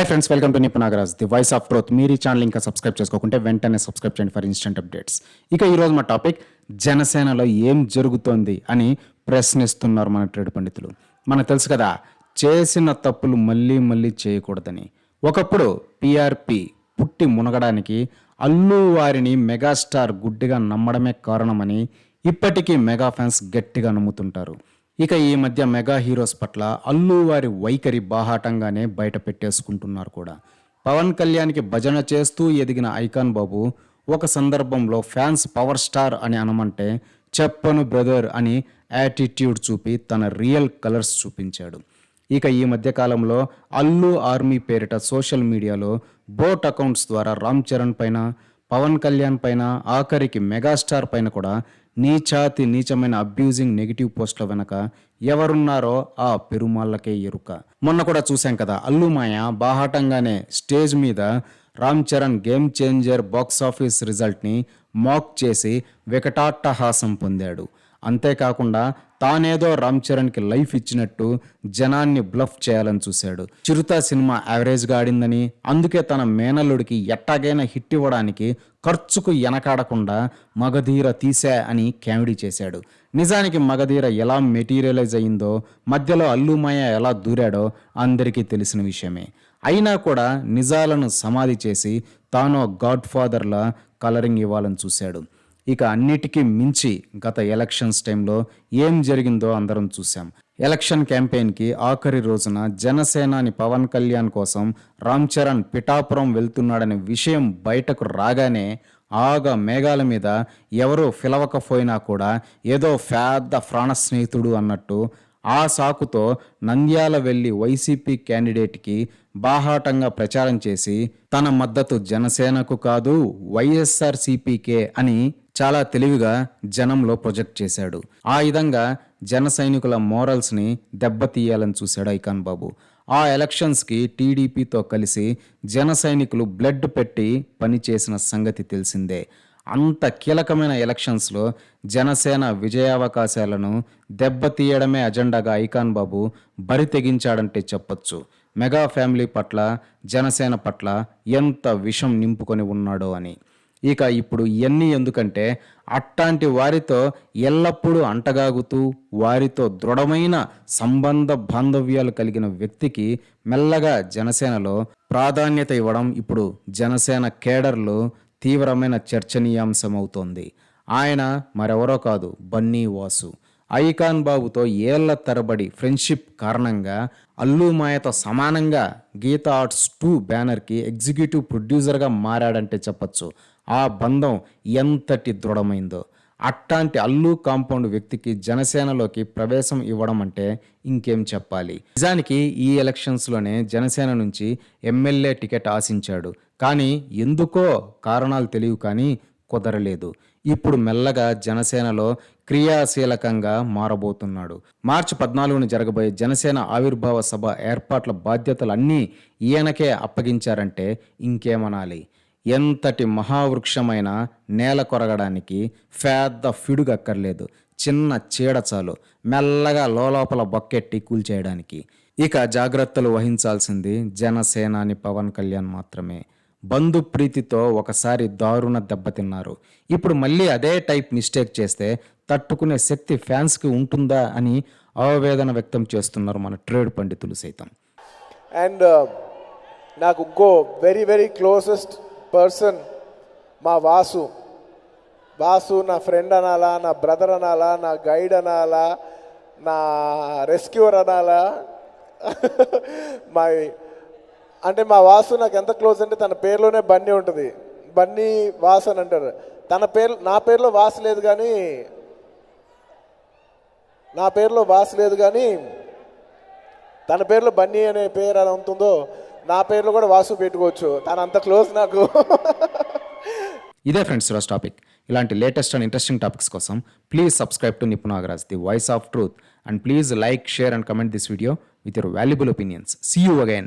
Hi friends, welcome to Nipun Nagaraj, the voice of truth. మీరు ఈ channel ఇంకా సబ్స్క్రైబ్ చేసుకోకుంటే వెంటనే సబ్స్క్రైబ్ చేయండి ఫర్ ఇన్స్టెంట్ అప్డేట్స్. ఇక ఈరోజు మా టాపిక్ జనసేనలో ఏం జరుగుతోంది అని ప్రశ్నిస్తున్నారు మన ట్రేడ్ పండితులు. మనకు తెలుసు కదా, చేసిన తప్పులు మళ్ళీ మళ్ళీ చేయకూడదని. ఒకప్పుడు పిఆర్పి పుట్టి మునగడానికి అల్లు వారిని మెగాస్టార్ గుడ్డిగా నమ్మడమే కారణమని ఇప్పటికీ మెగా ఫ్యాన్స్ గట్టిగా నమ్ముతుంటారు. ఇక ఈ మధ్య మెగా హీరోస్ పట్ల అల్లు వారి వైఖరి బాహాటంగానే బయట పెట్టేసుకుంటున్నారు కూడా. పవన్ కళ్యాణ్కి భజన చేస్తూ ఎదిగిన ఐకాన్ బాబు ఒక సందర్భంలో ఫ్యాన్స్ పవర్ స్టార్ అని అనమంటే చెప్పను బ్రదర్ అని యాటిట్యూడ్ చూపి తన రియల్ కలర్స్ చూపించాడు. ఇక ఈ మధ్యకాలంలో అల్లు ఆర్మీ పేరిట సోషల్ మీడియాలో బోట్ అకౌంట్స్ ద్వారా రామ్ చరణ్ పైన, పవన్ కళ్యాణ్ పైన, ఆఖరికి మెగాస్టార్ పైన కూడా నీచమైన అబ్యూజింగ్ నెగిటివ్ పోస్టుల వెనక ఎవరున్నారో ఆ పెరుమాళ్ళకే ఎరుక. మొన్న కూడా చూశాం కదా, అల్లు మాయ బాహాటంగానే స్టేజ్ మీద Ram Charan game changer box office రిజల్ట్ని మాక్ చేసి వికటాట్టహాసం పొందాడు. అంతేకాకుండా తానేదో రామ్ చరణ్కి లైఫ్ ఇచ్చినట్టు జనాన్ని బ్లఫ్ చేయాలని చూశాడు. చిరుత సినిమా యావరేజ్గా ఆడిందని, అందుకే తన మేనల్లుడికి ఎట్టాగైనా హిట్ ఇవ్వడానికి ఖర్చుకు వెనకాడకుండా మగధీర తీసా అని కామెడీ చేశాడు. నిజానికి మగధీర ఎలా మెటీరియలైజ్ అయిందో, మధ్యలో అల్లుమాయ ఎలా దూరాడో అందరికీ తెలిసిన విషయమే. అయినా కూడా నిజాలను సమాధి చేసి తాను గాడ్ ఫాదర్లా కలరింగ్ ఇవ్వాలని చూశాడు. ఇక అన్నిటికీ మించి గత ఎలక్షన్స్ టైంలో ఏం జరిగిందో అందరం చూసాం. ఎలక్షన్ క్యాంపెయిన్కి ఆఖరి రోజున జనసేనాని పవన్ కళ్యాణ్ కోసం రామ్ చరణ్ పిఠాపురం వెళ్తున్నాడనే విషయం బయటకు రాగానే ఆగా మేఘాల మీద ఎవరూ పిలవకపోయినా కూడా ఏదో పెద్ద ప్రాణ స్నేహితుడు అన్నట్టు ఆ సాకుతో నంద్యాల వెళ్ళి వైసీపీ క్యాండిడేట్కి బాహాటంగా ప్రచారం చేసి తన మద్దతు జనసేనకు కాదు వైఎస్ఆర్సీపీకే అని చాలా తెలివిగా జనంలో ప్రొజెక్ట్ చేశాడు. ఆ విధంగా జన సైనికుల మోరల్స్ని దెబ్బతీయాలని చూశాడు ఐకాన్ బాబు. ఆ ఎలక్షన్స్కి టీడీపీతో కలిసి జన సైనికులు బ్లడ్ పెట్టి పనిచేసిన సంగతి తెలిసిందే. అంత కీలకమైన ఎలక్షన్స్లో జనసేన విజయావకాశాలను దెబ్బతీయడమే అజెండాగా ఐకాన్ బాబు బరి తెగించాడంటే చెప్పొచ్చు. మెగా ఫ్యామిలీ పట్ల, జనసేన పట్ల ఎంత విషం నింపుకొని ఉన్నాడో అని. ఇక ఇప్పుడు ఇవన్నీ ఎందుకంటే, అట్టాంటి వారితో ఎల్లప్పుడూ అంటగాగుతూ వారితో దృఢమైన సంబంధ బాంధవ్యాలు కలిగిన వ్యక్తికి మెల్లగా జనసేనలో ప్రాధాన్యత ఇవ్వడం ఇప్పుడు జనసేన కేడర్లో తీవ్రమైన చర్చనీయాంశమవుతోంది. ఆయన మరెవరో కాదు, బన్నీ వాసు. ఐకాన్ బాబుతో ఏళ్ల తరబడి ఫ్రెండ్షిప్ కారణంగా అల్లు మాయతో సమానంగా గీతా ఆర్ట్స్ 2 బ్యానర్కి ఎగ్జిక్యూటివ్ ప్రొడ్యూసర్గా మారాడంటే చెప్పచ్చు. ఆ బంధం ఎంతటి దృఢమైందో. అట్టాంటి అల్లు కాంపౌండ్ వ్యక్తికి జనసేనలోకి ప్రవేశం ఇవ్వడం అంటే ఇంకేం చెప్పాలి. నిజానికి ఈ ఎలక్షన్స్లోనే జనసేన నుంచి ఎమ్మెల్యే టికెట్ ఆశించాడు. కానీ ఎందుకో కారణాలు తెలియవు, కానీ కుదరలేదు. ఇప్పుడు మెల్లగా జనసేనలో క్రియాశీలకంగా మారబోతున్నాడు. మార్చి 14న జరగబోయే జనసేన ఆవిర్భావ సభ ఏర్పాట్ల బాధ్యతలన్నీ ఈయనకే అప్పగించారంటే ఇంకేమనాలి. ఎంతటి మహావృక్షమైన నేల కొరగడానికి పెద్ద ఫిడుగక్కర్లేదు, చిన్న చీడ చాలు మెల్లగా లోపల బొక్కెట్టి కూల్చేయడానికి. ఇక జాగ్రత్తలు వహించాల్సింది జనసేనాని పవన్ కళ్యాణ్ మాత్రమే. బంధు ప్రీతితో ఒకసారి దారుణ దెబ్బతిన్నారు. ఇప్పుడు మళ్ళీ అదే టైప్ మిస్టేక్ చేస్తే తట్టుకునే శక్తి ఫ్యాన్స్కి ఉంటుందా అని ఆవేదన వ్యక్తం చేస్తున్నారు మన ట్రేడ్ పండితులు సైతం. అండ్ నాకు ఇంకో వెరీ వెరీ క్లోజెస్ట్ పర్సన్ మా వాసు నా ఫ్రెండ్ అనాలా, నా బ్రదర్ అనాలా, నా గైడ్ అనాలా, నా రెస్క్యూర్ అనాలా మా వాసు నాకు ఎంత క్లోజ్ అంటే తన పేరులోనే బన్నీ ఉంటుంది. బన్నీ వాసు అని అంటారు. నా పేరులో వాసు లేదు కానీ తన పేరులో బన్నీ అనే పేరు ఎలా ఉంటుందో నా పేరులో కూడా వాసు పెట్టుకోవచ్చు. తను అంత క్లోజ్ నాకు. ఇదే ఫ్రెండ్స్ ఈరోజు టాపిక్. ఇలాంటి లేటెస్ట్ అండ్ ఇంట్రెస్టింగ్ టాపిక్స్ కోసం please subscribe to Nipun Nagaraj, the voice of truth, and please like, share and comment this video with your valuable opinions. See you again.